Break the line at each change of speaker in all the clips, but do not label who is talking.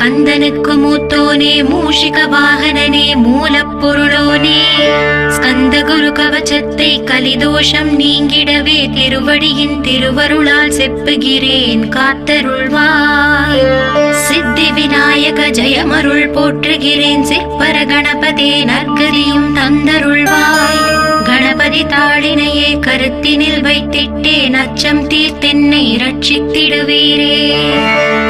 கந்தனுக்கு மூத்தோனே மூஷிக வாகனனே மூலப்பொருளோனே ஸ்கந்த குரு கவச்சத்தை கலிதோஷம் நீங்கிடவே திருவடியின் திருவருளால் செப்புகிறேன் காத்தருள்வாய். சித்தி விநாயக ஜெயமருள் போற்றுகிறேன் சிற்பர கணபதே நற்கதியும் தந்தருள்வாய். கணபதி தாளினையே கருத்தினில் வைத்திட்டேன் அச்சம் தீர்த்தென்னை ரட்சித்திடுவீரே.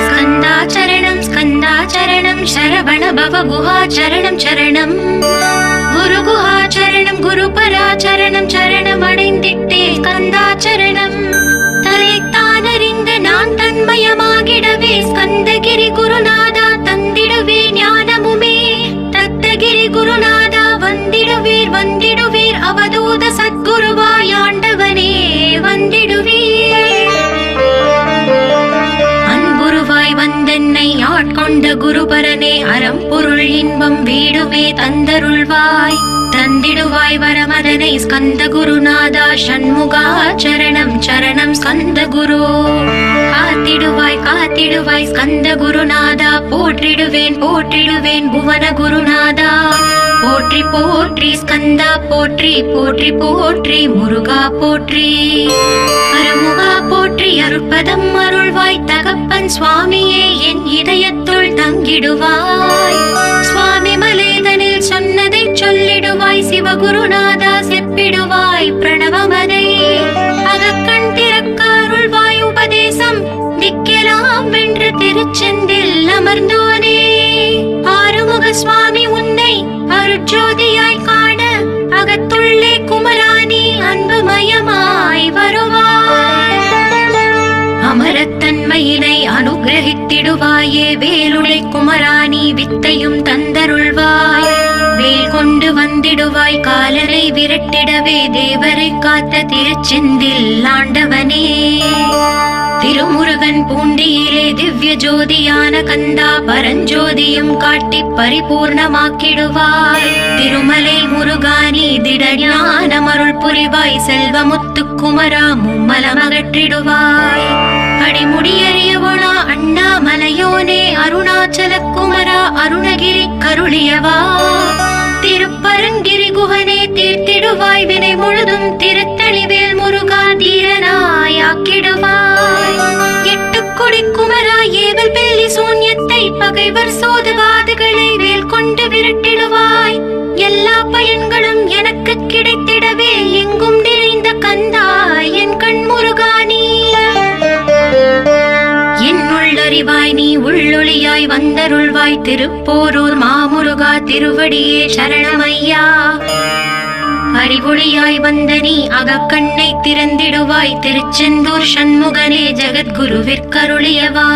ஸ்கந்தாச்சரணம் ஸ்கந்தாச்சரணம் சரவண பவ குஹாச்சரணம் சரணம் குரு குஹாச்சரணம் குரு பராச்சரணம் சரணம் அடைந்திட்டே ஸ்கந்தாச்சரணம். தன்னைத்தானறிந்து நான் தன்மயமாகிடவே ஸ்கந்தகிரி குருநாதா தந்திடுவே ஞானமுமே. தத்தகிரி குருநாதா வந்திடுவீர் வந்திடுவீர் அவதூத சத்குருவாய் ஆண்டவனே வந்திடுவீர். அன்புருவாய் வந்தென்னை ஆட்கொண்ட குருபரனே அறம்பொருள் இன்பம் வீடுமே தந்தருள்வாய். தந்திடுவாய் வரமதனை ஸ்கந்த குருநாதா ஷண்முகா சரணம் சரணம் ஸ்கந்த குரு. காத்திடுவாய் காத்திடுவாய் ஸ்கந்த குருநாதா போற்றிடுவேன் போற்றிடுவேன் புவன குருநாதா. போற்றி போற்றி ஸ்கந்தா போற்றி போற்றி போற்றி முருகா போற்றி. அருமுகா போற்றி அருட்பதம் அருள்வாய் தகப்பன் சுவாமியே என் இதயத்துள் தங்கிடுவாய். சுவாமி மலேதனில் சொன்னதை சொல்லிடுவாய் சிவகுருநாதா செப்பிடுவாய் பிரணவமதை. அகக்கண் திறக்க அருள்வாய் உபதேசம் திக்கெலாம் வென்று திருச்செந்தில் அமர்ந்தோனே. ஆறுமுக சுவாமி உன்னை அருட்ஜோதியாய் காண அகத்துள்ளே குமராணி அன்புமயமாய் வருவாய். அமரத்தன்மையினை அனுகிரகித்திடுவாயே வேலுளை குமராணி வித்தையும் தந்தருள்வாய். வேல் கொண்டு வந்திடுவாய் காலரை விரட்டிடவே தேவரை காத்த திருச்செந்தில் ஆண்டவனே. திருமுருகன் பூண்டியிலே திவ்ய ஜோதியான கந்தா பரஞ்சோதியும் காட்டி பரிபூர்ணமாக்கிடுவாய். திருமலை முருகானி திடஞானமருள் புரிவாய் செல்வமுத்து குமரா மும்மலமகற்றிடுவாய். அடிமுடியறியவளா அண்ணாமலையோனே அருணாச்சல குமரா அருணகிரி கருளியவா. திருப்பரங்கிரி குகனே தீர்த்திடுவாய் வினை முழுதும் திருத்தளிவேல் முருகா தீரனாய் ஆக்கிடுவாய். எட்டுக்குடி குமரா ஏவல் பெல்லி சூன்யத்தை பகைவர் சோதுவாதுகளை வேல் கொண்டு விரட்டிடுவாய். எல்லா பயன்களும் எனக்கு கிடைத்திடவே எங்கும் நிறைந்த கந்தா என் கண் முருகானி. என்னுள்ளறிவாய் நீ உள்ளொளியாய் வந்தருள்வாய் திருப்போரூர் மாமுருகா திருவடியே சரணமையா. அறிவொளியாய் வந்த நீ அகக்கண்ணை திறந்திடுவாய் திருச்செந்தூர் ஷண்முகனே ஜகத்குருவிற்கருளியவா.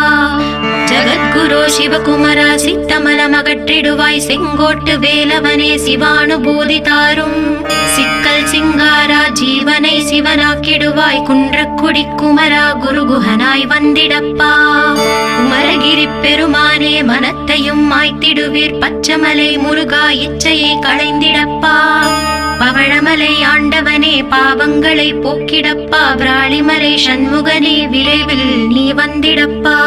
ஜகத்குரு சிவகுமரா சித்தமலமகற்றிடுவாய் செங்கோட்டு வேலவனே சிவானுபூதி தாரும். சிக்கல் சிங்காரா ஜீவனை சிவனாக்கிடுவாய் குன்றக்குடி குமரா குருகுஹனாய் வந்திடப்பா. குமரகிரி பெருமானே மனத்தையும் மாய்த்திடுவீர் பச்சமலை முருகா இச்சையை களைந்திடப்பா. பவழமலை ஆண்டவனே பாவங்களை போக்கிடப்பா. விராளிமலை சண்முகனே விரைவில் நீ வந்திடப்பா.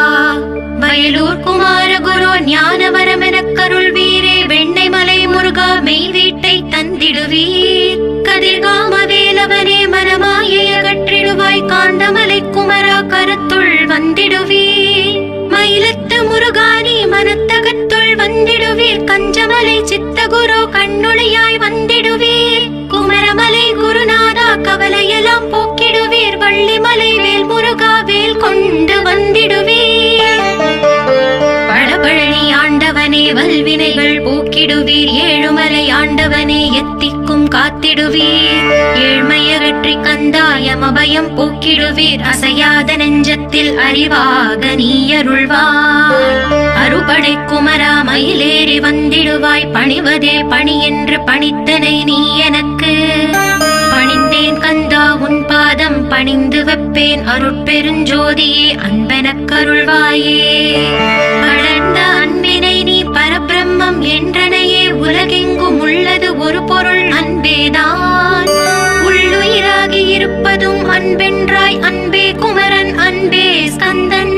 வயலூர் குமாரகுரு ஞானவரமெனக் கருள்வீரே வெண்ணைமலை முருகா மெய் வீட்டை தந்திடுவீர். கதிர்காம வேலவனே மனமாயை அகற்றிடுவாய் காந்தமலை குமரா கருத்துள் வந்திடுவீர். மயிலத்து முருகானி மனத்தகத்துள் வந்திடுவீர். கஞ்சமலை சித்தகுரு கண்ணுளியாய் வந்திடுவீர். குமரமலை குருநாதா கவலையெல்லாம் போக்கிடுவீர். வள்ளிமலை வேல் முருகா வேல் கொண்டு வந்திடுவீர். பழபழனி ஆண்டவனே வல்வினைகள் போக்கிடுவீர். ஏழுமலை ஆண்டவனே எத்திக்கும் காத்திடுவீர். ஏழ்மையகற்றி கந்தாயம் அபயம் போக்கிடுவீர். அசையாத நெஞ்சத்தில் அறிவாக நீ அருள்வாய். அறுபடை குமரா மயிலேறி வந்திடுவாய். பணிவதே பணி என்று பணித்தனை நீ எனக்கு. பணிந்தேன் கந்தா உன் பாதம் பணிந்து வைப்பேன் அருட்பெருஞ்சோதியே அன்பெனக் கருள்வாயே. வளர்ந்த அன்பினை நீ பரபிரம்மம் என்றனையே உலகெங்கும் உள்ளது ஒரு பொருள் அன்பேதான். உள்ளுயிராகி இருப்பதும் அன்பென்றாய் அன்பே குமரன் அன்பே ஸ்கந்தன்.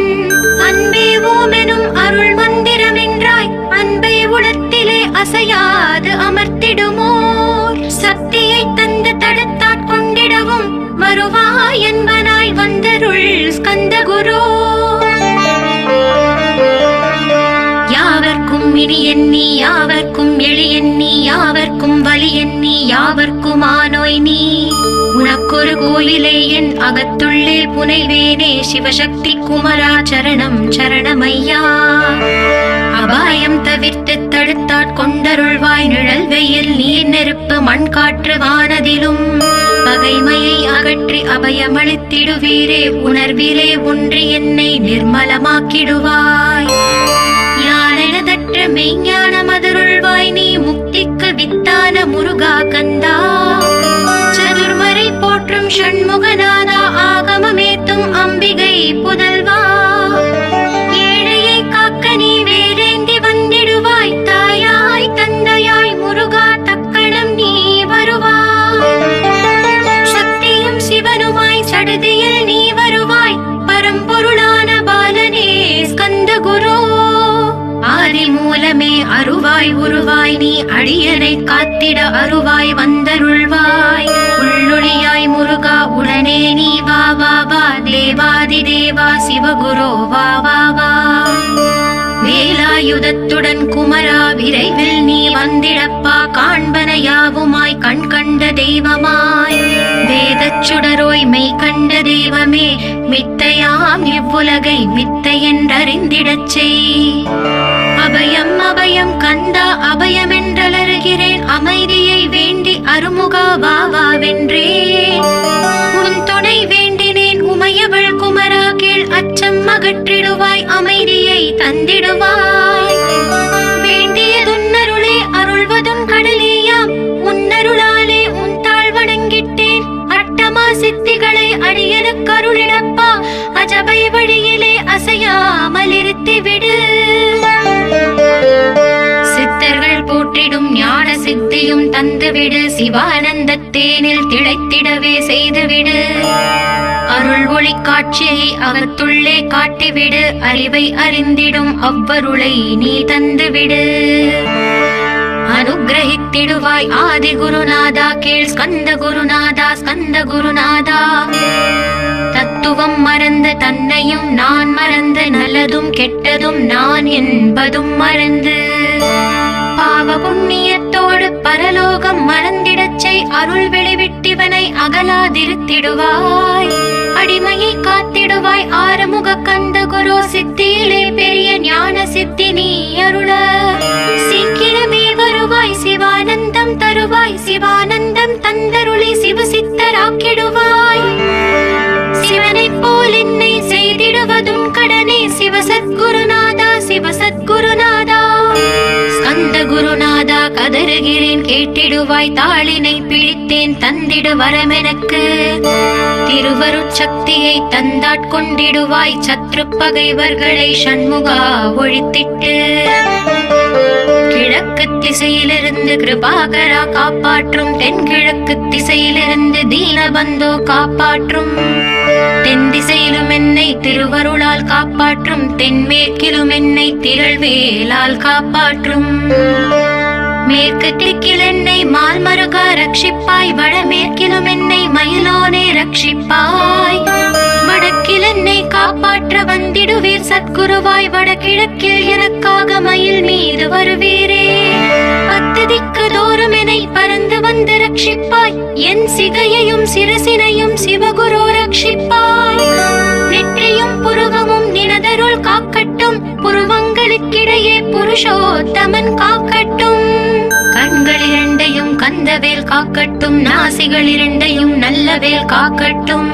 அன்பே ஓமெனும் அருள் மந்திர அபயமென்றாய் அன்பை உளத்திலே அசையாது அமர்த்திடுமோர் சக்தியை தந்து தடுத்தாற் கொண்டிடவும் வருவாய் என்பனாய் வந்தருள் ஸ்கந்த குரு. யாவர்க்கும் இனி எண்ணி யாவர்க்கும் எளி எண்ணி யாவர்க்கும் வலி எண்ணி யாவர்க்கும் ஆனோய் நீ உனக்கொரு கோயிலே என் அகத்துள்ளே புனைவேனே சிவசக்தி குமரா சரணம் சரணமையா. அபாயம் தவிர்த்து தடுத்தாற் கொண்டருள்வாய் நிழல் வெயில் நீர் நெருப்பு மண் காற்று வானதிலும் பகைமையை அகற்றி அபயமளித்திடுவீரே உணர்விலே ஒன்றி என்னை நிர்மலமாக்கிடுவாய். யானெனதற்ற மெய்ஞான மதுருள்வாய் நீ முக்திக்கு வித்தான முருகா கந்தா. சதுர்மறை போற்றும் ஷண்முகநாதா ஆகமமேத்தும் அம்பிகை புதல்வா. ஏழையை காக்க நீ வேறேந்தி வந்திடுவாய் தாயாய் தந்தையாய் முருகா தக்கணம் நீ வருவாய். சக்தியும் சிவனுமாய் சடுதியில் நீ வருவாய் பரம்பொருளான பாலனே ஸ்கந்த குரு. ஆதி மூலமே அருவாய் உருவாய் நீ அடியனை காத்திட அருவாய் வந்தருள்வாய். உள்ளொளியாய் முருகா உடனே நீ வா வா வா தேவாதி தேவா சிவகுரு வா வா வா. வேலாயுதத்துடன் குமரா விரைவில் நீ வந்திடப்பா காண்பன யாவுமாய் கண் கண்ட தெய்வமாய் வேதச் சுடரோய் மெய் கண்ட தெய்வமே மித்தையாம் இவ்வுலகை மித்தை என்றறிந்திடச் செய். அபயம் அபயம் கந்தா அபயமென்றலறுகிறேன் அமைதியை வேண்டி அருமுகா வா வா வென்றேன். உன் துணை வேண்டினேன் உமையவள் குமரா கீழ் அச்சம் அகற்றிடுவாய் அமைதியை தந்திடுவாய். வேண்டியதுன்னருளே அருள்வதும் கடலேயாம் உன்னருளாலே உன் தாழ் வணங்கிட்டேன். அட்டமா சித்திகளை அடியனுக்கு அருளிடப்பா அஜபை வழியிலே அசையாமல் இருத்திவிடு. சித்தர்கள் போற்றிடும் ஞான சித்தியும் தந்துவிடு சிவானந்த தேனில் திளைத்திடவே செய்துவிடு. அருள் ஒளி காட்சியை அகத்துள்ளே காட்டிவிடு அறிவை அறிந்திடும் அவ்வருளை நீ தந்துவிடு. அனுகிரகித்திடுவாய் ஆதி குருநாதா கீழ் ஸ்கந்த குருநாதா ஸ்கந்த குருநாதா. தத்துவம் மறந்து தன்னையும் நான் மறந்து நல்லதும் கெட்டதும் நான் என்பதும் மறந்து பாவ புண்ணியத்தோடு பரலோகம் மறந்திடச் செய் அருள் வெளிவிட்டிவனை அகலாதிருத்திடுவாய். அடிமையை காத்திடுவாய் ஆறுமுக கந்த குரு சித்தியிலே பெரிய ஞான சித்தி நீ அருள. சீக்கிரமே வருவாய் சிவானந்தம் தருவாய் சிவானந்தம் தந்தருளி சிவசித்தராக்கிடுவாய். சிவனை போல் என்னை செய்திடுவதும் கடனே சிவசத்குருநாதா சிவசத்குருநாதா. ஸ்கந்த குருநாதா கதறுகிறேன் கேட்டிடுவாய் தாளினை பிடித்தேன் தந்திடு வரமெனக்கு. திருவருட்சக்தியை தந்தாட்கொண்டிடுவாய் சத்ரு பகைவர்களை ஷண்முகா ஒழித்திட்டு. கிழக்கு திசையிலிருந்து கிருபாகரா காப்பாற்றும் தென்கிழக்கு திசையிலிருந்து தீனபந்தோ காப்பாற்றும். தென் திசையிலும் என்னை திருவருளால் காப்பாற்றும் தென்மேற்கிலும் என்னை திரள்வேலால் காப்பாற்றும். மேற்கு திக்கில் என்னை மால்மருகா ரட்சிப்பாய் வடமேற்கிலும் என்னை மயிலோனே ரட்சிப்பாய். வடக்கில் என்னை காப்பாற்ற வந்திடுவீர் சத்குருவாய் வடகிழக்கில் எனக்காக மயில் மீது வருவீரே. பத்து திக்கு தோறும் என்னை பறந்து வந்து ரட்சிப்பாய் என் சிகையையும் சிரசினையும் சிவகுரு ரட்சிப்பாய். நெற்றியும் புருவமும் நினதருள் காக்கட்டும் புருவங்களுக்கிடையே புருஷோத்தமன் காக்கட்டும். கண்கள் இரண்டையும் கந்தவேல் காக்கட்டும் நாசிகள் இரண்டையும் நல்லவேல் காக்கட்டும்.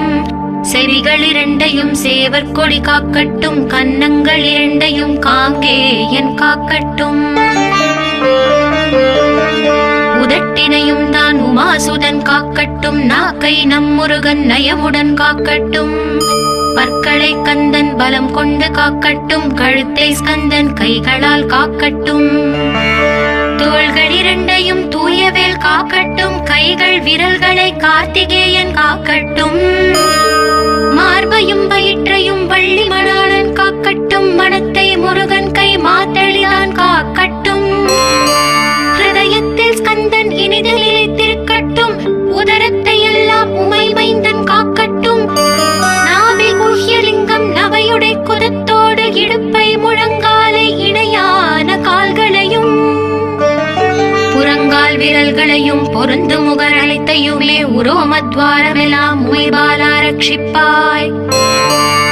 செவிகள் இரண்டையும் சேவர் கொடி காக்கட்டும் கன்னங்கள் இரண்டையும் காங்கேயன் காக்கட்டும். உதட்டினையும் தான் உமாசுதன் காக்கட்டும் நாக்கை நம் முருகன் நயமுடன் காக்கட்டும். பற்களை கந்தன் பலம் கொண்டு காக்கட்டும் கழுத்தை ஸ்கந்தன் கைகளால் காக்கட்டும். தோள்கள் இரண்டையும் தூயவேல் காக்கட்டும் கைகள் விரல்களை கார்த்திகேயன் காக்கட்டும். மார்பையும் வயிற்றையும் வள்ளி மணாளன் காக்கட்டும் மனத்தை முருகன் கை மாத்தளி துவாரமெல்லாம் உமைபாலா ரட்சிப்பாய்.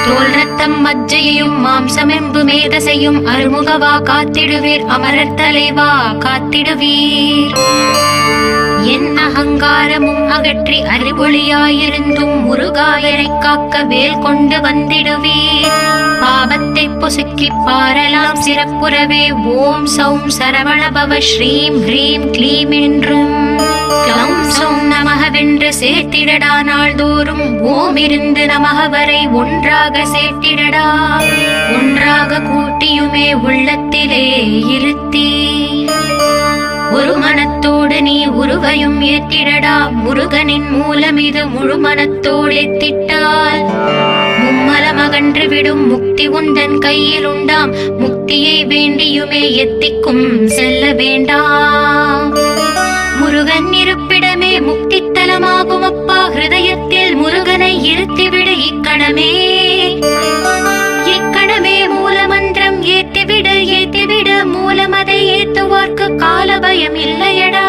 தோல் ரத்தம் மஜ்ஜையும் மாம்சமெம்பு மேதசையும் அருமுகவா காத்திடுவீர், அமரர் தலைவா காத்திடுவீர். என் அகங்காரமும் அகற்றி அறிவொளியாயிருந்தும் முருகாயனைக் காக்க வேல் கொண்டு வந்திடுவீர். பாவத்தை பொசுக்கி பாரலாம் சிறப்புறவே ஓம் சௌம் சரவணபவ ஸ்ரீம் ஹ்ரீம் க்ளீம் என்றும் க்ளௌம் சௌம் நமகவென்று சேர்த்திடடா. நாள்தோறும் ஓம் இருந்து நமக வரை ஒன்றாக சேர்த்திடடா. ஒன்றாக கூட்டியுமே உள்ளத்திலே இருத்தி ஒரு மனத்தோடு நீ உருவையும் ஏற்றிடடா. முருகனின் மூலம் இது முழு மனத்தோடு ஏத்திட்டால் மும்மலம் அகன்று விடும் முக்தி உந்தன் கையில் உண்டாம். முக்தியை வேண்டியுமே எத்திக்கும் செல்ல வேண்டாம். முருகன் இருப்பிடமே முக்தி தலமாகும் அப்பா. ஹிருதயத்தில் முருகனை இருத்திவிடு இக்கணமே. இக்கணமே மூலமந்திரம் ஏத்திவிடு ஏத்திவிடு. மூலமதை ஏத்துவார்க்கு கால பயம் இல்லையடா.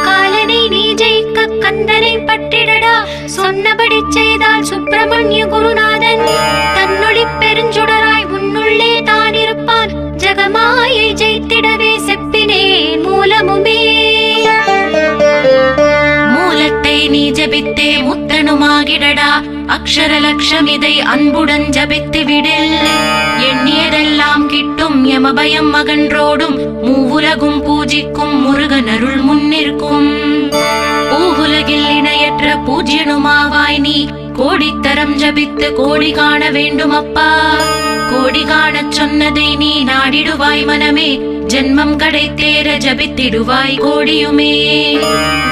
காலனை நீ ஜெயிக்க கந்தனை பற்றிடடா. சொன்னபடி செய்தால் சுப்பிரமணிய குருநாதன் தன்னொளி பெருஞ்சுடராய் உன்னுள்ளே தான் இருப்பான். ஜகமாயை ஜெயித்திடவே செப்பினேன் மூலமுமே. மூலத்தை நீ ஜபித்தே முத்தனுமாகிடடா. அக்ஷர லட்சம் இதை அன்புடன் ஜபித்து விடில். எண்ணியதெல்லாம் கிட்டும் யமபயம் அகன்றோடும். மூவுலகும் பூஜிக்கும் முருகன் அருள் முன்னிற்கும். பூவுலகில் இணையற்ற பூஜ்யனுமாவாய் நீ. கோடித்தரம் ஜபித்து கோடி காண வேண்டும் அப்பா. கோடி காணச் சொன்னதை நீ நாடிடுவாய் மனமே. ஜென்மம் கடைத்தேற ஜபித்திடுவாய் கோடியுமே.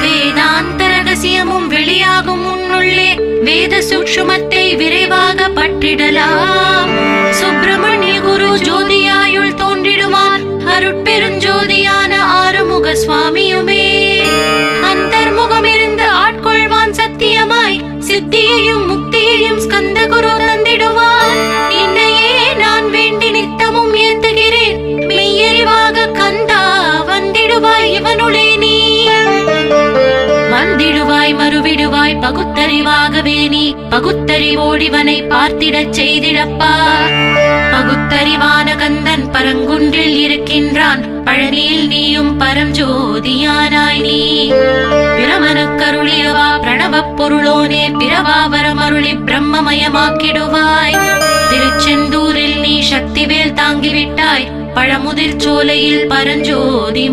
வேதாந்த ரகசியமும் வெளியாகும் உன்னுள்ளே. வேத சூக்ஷ்மத்தை விரைவாக பற்றிடலாம். சுப்பிரமணிய குரு ஜோதியாயுள் தோன்றிடுவார். அருட்பெருஞ்சோதியான ஆறுமுக சுவாமியுமே. அந்தர்முகம் இருந்து ஆட்கொள்வான் சத்தியமாய். சித்தியையும் முக்தியையும் ஸ்கந்த குரு தந்திடுவார். என்னையே நான் வேண்டி நித்தமும் ஏந்துகிறேன். மெய்யறிவாக கந்தா வந்திடுவாய் இவனுளே நீ. வந்திடுவாய் மறுவிடுவாய் பகுத்தறிவாகவே நீ. பகுத்தறிவோடிவனை பார்த்திடச் செய்திடப்பா. பகுத்தறிவான கந்தன் பரங்குன்றில் இருக்கின்றான். பழனியில் நீயும் பரஞ்சோதியானாய் நீ. பிரமனுக்கருளியவா பிரணவப் பொருளோனே. பிரவாவரமருளி பிரம்மமயமாக்கிடுவாய். திருச்செந்தூரில் நீ சக்திவேல் தாங்கிவிட்டாய். பழமுதிர் சோலையில் பரஞ்சோதிமயமானாய்.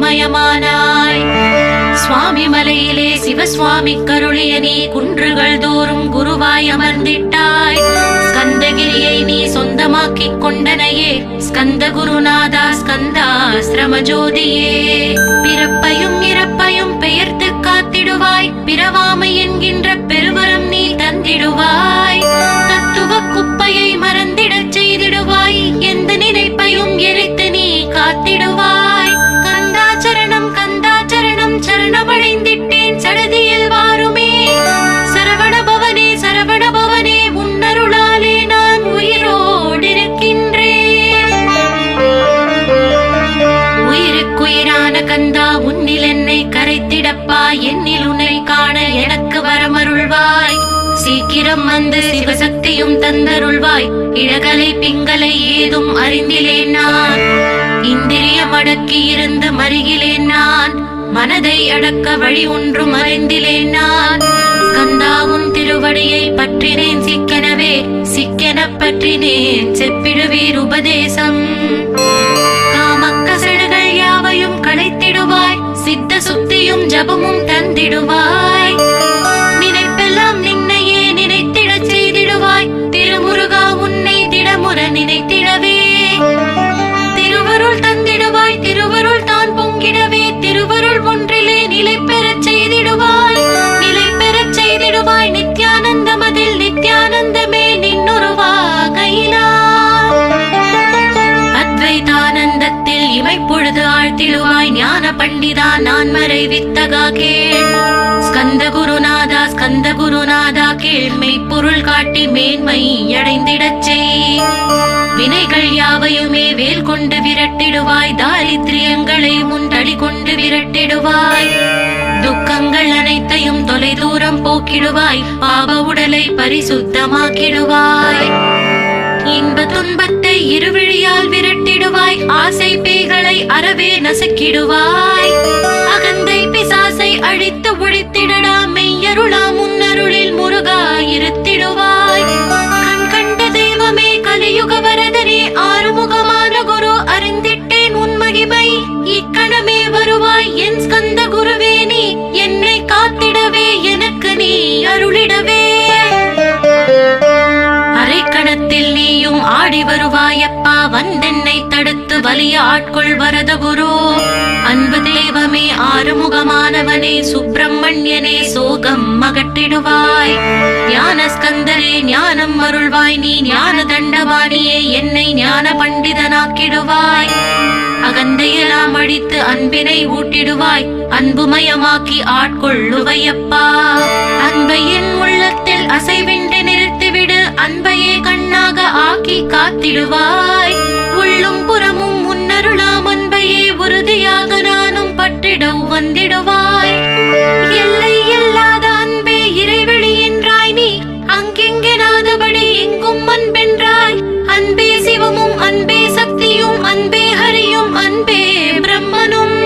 சுவாமி மலையிலே சிவசுவாமி கருளிய நீ. குன்றுகள் தோறும் குருவாய் அமர்ந்திட்டாய். ஸ்கந்தகிரியை நீ சொந்தமாக்கிக் கொண்டனையே. ஸ்கந்த குருநாதா ஸ்கந்தாஸ்ரம ஜோதியே. பிறப்பையும் இறப்பையும் பெயர்த்து காத்திடுவாய். பிறவாமை என்கின்ற பெருவரம் நீ தந்திடுவாய். தத்துவ குப்பையை மறந்திடச் செய்திடுவாய். எந்த நினைப்பையும் எரித்து நீ காத்திடுவாய். கந்தாச்சரணம் கந்தாச்சரணம் சரணமடைந்திட்டேன் சடதியில் வாருமே. சரவண பவனே சரவண பவனே உன்னருளாலே நான் உயிரோடிருக்கின்றேன். உயிருக்குயிரான கந்தா உன்னில் என்னை கரைத்திடப்பா. என்னில் உன்னை காண எனக்கு வரமருள்வாய். சீக்கிரம் வந்து சிவசக்தியும் தந்தருள்வாய். இழகலை பிங்களை ஏதும் அறிந்திலேன் நான். இந்திரியம் அடக்கி இருந்து மருகிலேன் நான். மனதை அடக்க வழி ஒன்றும் அறிந்திலேன் நான். ஸ்கந்தாவும் திருவடியை பற்றினேன் சிக்கெனவே. சிக்கெனப் பற்றினேன் செப்பிடுவீர் உபதேசம். காமக்கசடுகள் யாவையும் களைத்திடுவாய். சித்த சுத்தியும் ஜபமும் தந்திடுவாய். நினைப்பெல்லாம் நின்னையே நினைத்திடச் செய்திடுவாய். திருமுருகா உன்னை திடமுற நினைத்திடவே. திருவருள் தந்திடுவாய். திருவருள் தான் பொங்கிடவே. திருவருள் ஒன்றிலே நிலை பெறச் செய்திடுவாய். நிலை பெறச் செய்திடுவாய். நித்யானந்தமதில் நித்யானந்தமே நின்னுருவாகையிலா. அத்வைதானந்தத்தில் இமைப்பொழுது ஆழ்த்திடுவாய். ஞான பண்டிதா நான் மறை வித்தகா கேள். ஸ்கந்த குருநாதா ஸ்கந்த குருநாதா கேள். மெய்ப்பொருள் காட்டி மேன்மை அடைந்திடச் செய். வினைகள் யாவையுமே வேல் கொண்டு விரட்டிடுவாய். தாரித்ரியங்களை முந்தடி கொண்டு விரட்டிடுவாய். துக்கங்கள் அனைத்தையும் தொலை தூரம் போக்கிடுவாய், பாவ உடலை பரிசுத்தமாக்கிடுவாய். இன்ப துன்பத்தை இருவிழியால் விரட்டிடுவாய், ஆசை பேய்களை அறவே நசுக்கிடுவாய். அகந்தை பிசாசை அழித்து ஒழித்திடடா, மெய்யருளா முன்னருளில் முருகா இருத்திடுவாய். கண் கண்ட தெய்வமே கலியுக வரதனே, ஆறுமுகமான குரு அறிந்திட்டேன் உன் மகிமை. இக்கணமே வருவாய் என் ஸ்கந்த குருவே, நீ என்னை காத்திடவே எனக்கு நீ அருளிடவே. அரைக்கணத்தில் நீயும் ஆடி வருவாயப்பா, வந்தென்னை தடுத்து வலிய ஆட்கொள் வரத குரு. அன்பு தெய்வமே ஆறுமுகமானவனே, சுப்பிரமணியனே சோகம் அகற்றிடுவாய். ஞான ஸ்கந்தரே ஞானம் அருள்வாய், நீ ஞான தண்டவாணியே என்னை ஞான பண்டிதனாக்கிடுவாய். அகந்தையெல்லாம் அழித்து அன்பினை ஊட்டிடுவாய், அன்புமயமாக்கி ஆட்கொள்ளுவையப்பா. அன்பையின் உள்ளத்தில் அசைவின்றி நிறுத்திவிடு, அன்பையே கண்ணாக ஆக்கி காத்திடுவாய். உள்ளும் புறமும் முன்னருளாம் அன்பையே உறுதியாக நானும் பற்றிட வந்திடுவாய். எல்லை இல்லாத அன்பே இறைவெளி என்றாய், நீ அங்கெங்கெனாதபடி எங்கும் அன்பென்றாய். அன்பே சிவமும் அன்பே சக்தியும் அன்பே ஹரியும் அன்பே பிரம்மனும்.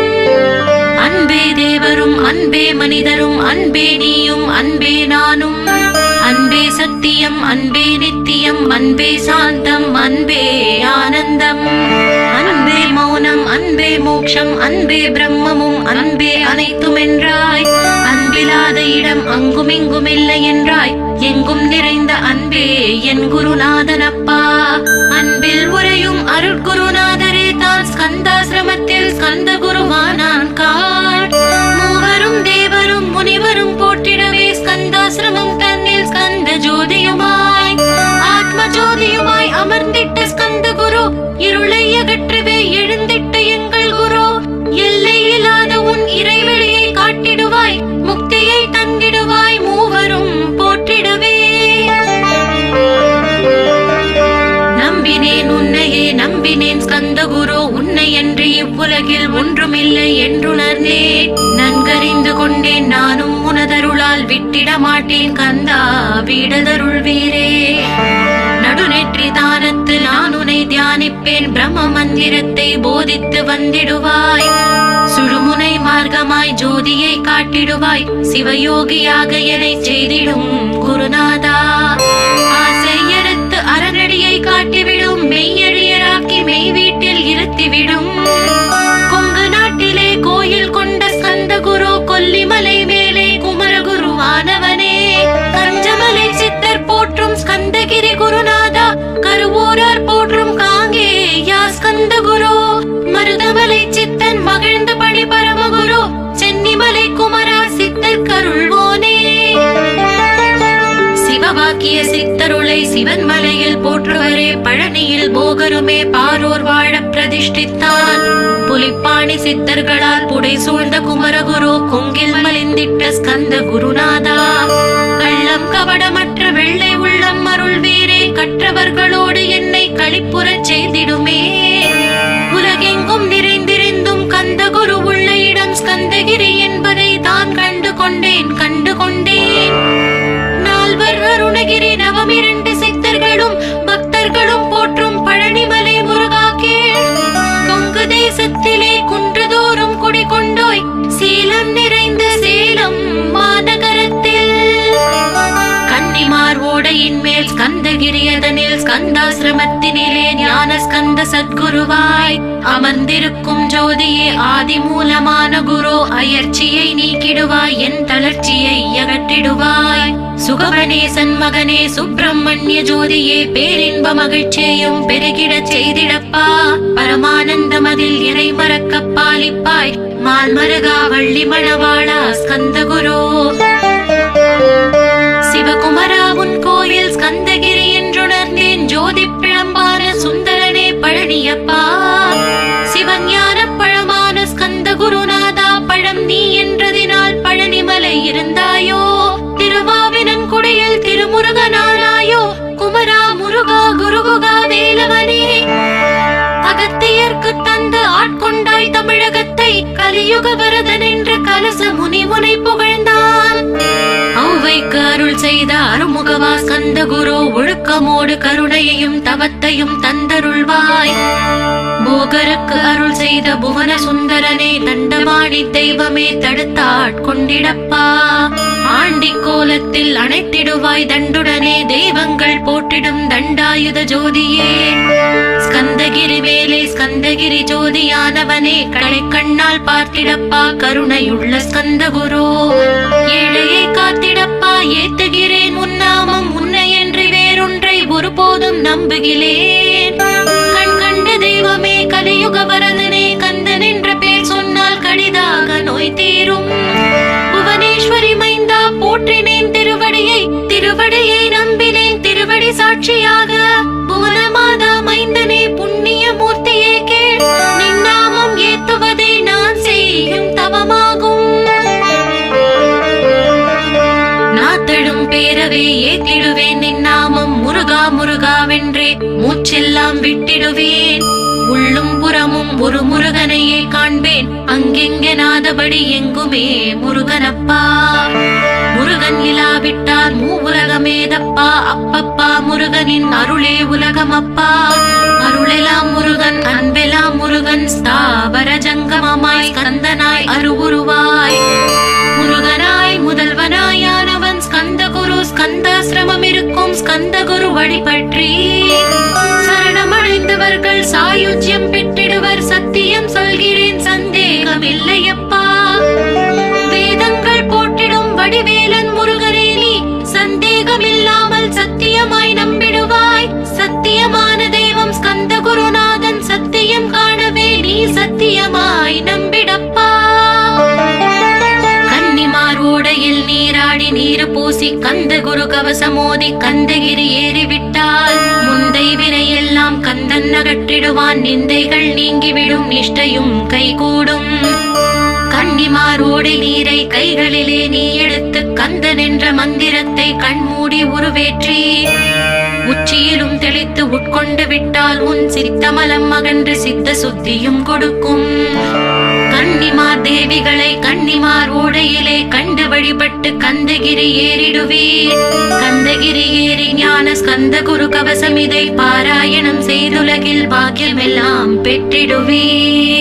அன்பே தேவரும் அன்பே மனிதரும் அன்பே நீயும் அன்பே நானும். அன்பே சத்தியம் அன்பே நித்தியம் அன்பே சாந்தம் அன்பே ஆனந்தம். அன்பே மௌனம் அன்பே மோட்சம் அன்பே பிரம்மமும் அன்பே அனைத்தும் என்றாய். அன்பில்லாத இடம் அங்குமிங்கும் இல்லை என்றாய், எங்கும் நிறைந்த அன்பே என் குருநாதனப்பா. அன்பில் உரையும் அருட்குருநாதரே தான் ஸ்கந்தாசிரமத்தில் ஸ்கந்த குருவானான் காட். மூவரும் தேவரும் முனிவரும் போற்றிடவே ஸ்கந்தாசிரமம் தன்னில் ஸ்கந்த ஜோதியுமாய் ஆத்ம ஜோதியுமாய் அமர்ந்திட்ட ஸ்கந்த குரு, இருளை அகற்றவே எழுந்திட்ட எங்கள் குரு. எல்லை இல்லாத உன் இறைவெளியை காட்டிடுவாய், முக்தியை தந்திடுவாய், மூவரும் போற்றிடவே. நம்பினேன் உன்னையே நம்பினேன் ஸ்கந்த குரு, உன்னை என்று இவ்வுலகில் ஒன்றுமில்லை என்றுணர்ந்தேன். நன்கறிந்து கொண்டேன் நானும் உனதருளால் விட்டிட மாட்டேன் கந்தா வீடதருள் வீரே. நடுநெற்றி தானத்து நான் உன்னை தியானிப்பேன், பிரம்ம மந்திரத்தை போதித்து வந்திடுவாய். சுழுமுனை மார்க்கமாய் ஜோதியை காட்டிடுவாய், சிவயோகியாக என்னை செய்திடும் குருநாதா. ஆசை எடுத்து அறநடியை காட்டிவிடும், மெய்யழியராக்கி மெய் வீட்டில் இருத்திவிடும். கொங்கு நாட்டிலே கோயில் கொண்ட ஸ்கந்த குரு, கொல்லிமலை மேலே குமரகுருவானவனே. கஞ்சமலை சித்தர் போற்றும் ஸ்கந்தகிரி குருநாதா, கருவூரார் போற்றும் காங்கேயா ஸ்கந்த குரு. மருதமலை சித்தன் மகிழ்ந்த பணி பரமகுரு, சென்னிமலை குமரா சித்தர் கருள்வோனே. சிவவாக்கிய சித்தருளை சிவன் மலையில் போற்றுவரே, பழனியில் போகருமே பாரோர் வாழ பிரதிஷ்டித்தான். புலிப்பாணி சித்தர்களால் புடை சூழ்ந்த குமரகுரு, கொங்கில் மலிந்திட்ட ஸ்கந்த குருநாதா. கள்ளம் கவடமற்ற வெள்ளை உள்ளம் அருள் வீரே, கற்றவர்களோடு என்னை களிப்புறச் செய்திடுமே. உலகெங்கும் நிறைந்திருந்தும் கந்த குரு உள்ள இடம் ஸ்கந்தகிரி என்பதை தான் கண்டு கொண்டேன். நால்வர் அருணகிரி நவமிரண்டு சித்தர்களும் பக்தர்களும் போற்றும் பழனிமலை முருகா கேள். கொங்கு தேசத்திலே குன்றுதோறும் குடிகொண்டோய், சீலம் நிறைந்த சேலம் மாநகரத்தில். கன்னிமார் ஓடையின் மேல் ஸ்கந்தகிரி, அதனில் ஸ்கந்தாசிரமத்தினிலே ஞான ஸ்கந்த சத்குருவாய் அமர்ந்திருக்கும் ஜோதியே ஆதி மூலமான குரு. அயற்சியை நீக்கிடுவாய், என் தளர்ச்சியை அகற்றிடுவாய். சுகவனேசன் மகனே சுப்பிரமணிய ஜோதியே, பேரின்ப மகிழ்ச்சியையும் பெருகிடச் செய்திடப்பா. பரமானந்தம் அதில் இறை மறக்க பாலிப்பாய், மால்மருகா வள்ளி மணவாளா ஸ்கந்த குரு. சிவகுமரா உன் கோயில் ஸ்கந்தகிரி என்றுணர்ந்தேன், ஜோதி பிழம்பான சுந்தரனே பழனியப்பா. சிவஞான பழமான ஸ்கந்த குருநாதா, பழம் நீ என்றதினால் பழனிமலை இருந்தாயோ. திருவாவினன் குடியில் திருமுருகனானாயோ, குமரா முருகா குருகுகா வேலவனே. அகத்தியர்க்கு தந்து ஆட்கொண்டாய் தமிழகத்தை, கலியுக வரதன் என்று அலச முனிமுனை புகழ்ந்தான். ஔவைக்கு அருள் செய்த அருமுகவா ஸ்கந்த குரு, ஒழுக்கமோடு கருணையையும் தவத்தையும் தந்தருள்வாய். போகருக்கு அருள் செய்த புவன சுந்தரனே, தண்டமாடி தெய்வமே தடுத்தாட்கொண்டிடப்பா. ஆண்டி கோலத்தில் அணைத்திடுவாய் தண்டுடனே, தெய்வங்கள் போற்றிடும் தண்டாயுத ஜோதியே. ஸ்கந்தகிரி வேலே ஸ்கந்தகிரி ஜோதியானவனே, கடை கண்ணால் பார்த்திடப்பா கருணையுள்ள ஸ்கந்த குரு. ஏழையை காத்திடப்பா ஏத்துகிறேன் உன்னாமம், உன்னை என்று வேறொன்றை ஒருபோதும் நம்புகிறேன். கண் கண்ட தெய்வமே கலியுக வரதனே, கந்தன் என்ற பேர் சொன்னால் கடிதாக நோய் தீரும். புவனேஸ்வரி மைந்தா போற்றினேன் திருவடியை, திருவடியை நம்பினேன் திருவடி சாட்சியாக. புவனமாதா மைந்தனே புண்ணிய மூர்த்தியே கேள், நின்னாமம் ஏத்துவதே நான் செய்யும் தவமாகும். நாத்தடும் பேரவே ஏத்திடுவேன் நின்னாமம், முருகா முருகாவென்றே மூச்செல்லாம் விட்டிடுவேன். உள்ளும் புறமும் ஒரு முருகனையே காண்பேன், அங்கெங்கெனாதபடி எங்குமே முருகனப்பா. முருகன் இலாவிட்டால் மூவுலகமேதப்பா, அப்பப்பா முருகனின் அருளே உலகமப்பா. அருளெல்லாம் முருகன் அன்பெல்லாம் முருகன், ஸ்தாவர ஜங்கமமாய் ஸ்கந்தனாய் அருவுருவாய். முருகனாய் முதல்வனாயானவன் ஸ்கந்த குரு, ஸ்கந்தாசிரமம் இருக்கும் ஸ்கந்த குரு வழிபற்றி சரணமடைந்தவர்கள் சாயுஜ்யம் பெற்றிடுவர். சத்தியம் சொல்கிறேன் சந்தேகம் இல்லையப்பா. வேதங்கள் போற்றிடும் வடிவேலன் முருகனே, நீ சந்தேகம் இல்லாமல் சத்தியமாய் நம்பிடுவாய். சத்தியமான தெய்வம் ஸ்கந்த குருநாதன், சத்தியம் காணவே நீ சத்தியமாய் நம்பிடப்பா. கன்னிமார் ஓடையில் நீராடி நீர் பூசி கந்த குரு கவசமோதி கந்தகிரி ஏறிவிட்டால் முந்தை வினையெல்லாம் கந்தன் அகற்றிடுவான். நிந்தைகள் நீங்கிவிடும், நிஷ்டையும் கைகூடும். கன்னிமார் ஓடை நீரை கைகளிலே நீ எடுத்து கந்தன் என்ற மந்திரத்தை கண்மூடி உருவேற்றி உச்சியிலும் தெளித்து உட்கொண்டு விட்டால் உன் சித்தமலம் அகன்று சித்த சுத்தியும் கொடுக்கும். கன்னிமார் தேவிகளை கன்னிமார் ஓடையிலே கண்டு வழிபட்டு கந்தகிரி ஏறிடுவீர். கந்தகிரி ஏறி ஞான ஸ்கந்த குரு கவசம் இதை பாராயணம் செய்துலகில் பாக்கியமெல்லாம் பெற்றிடுவீர்.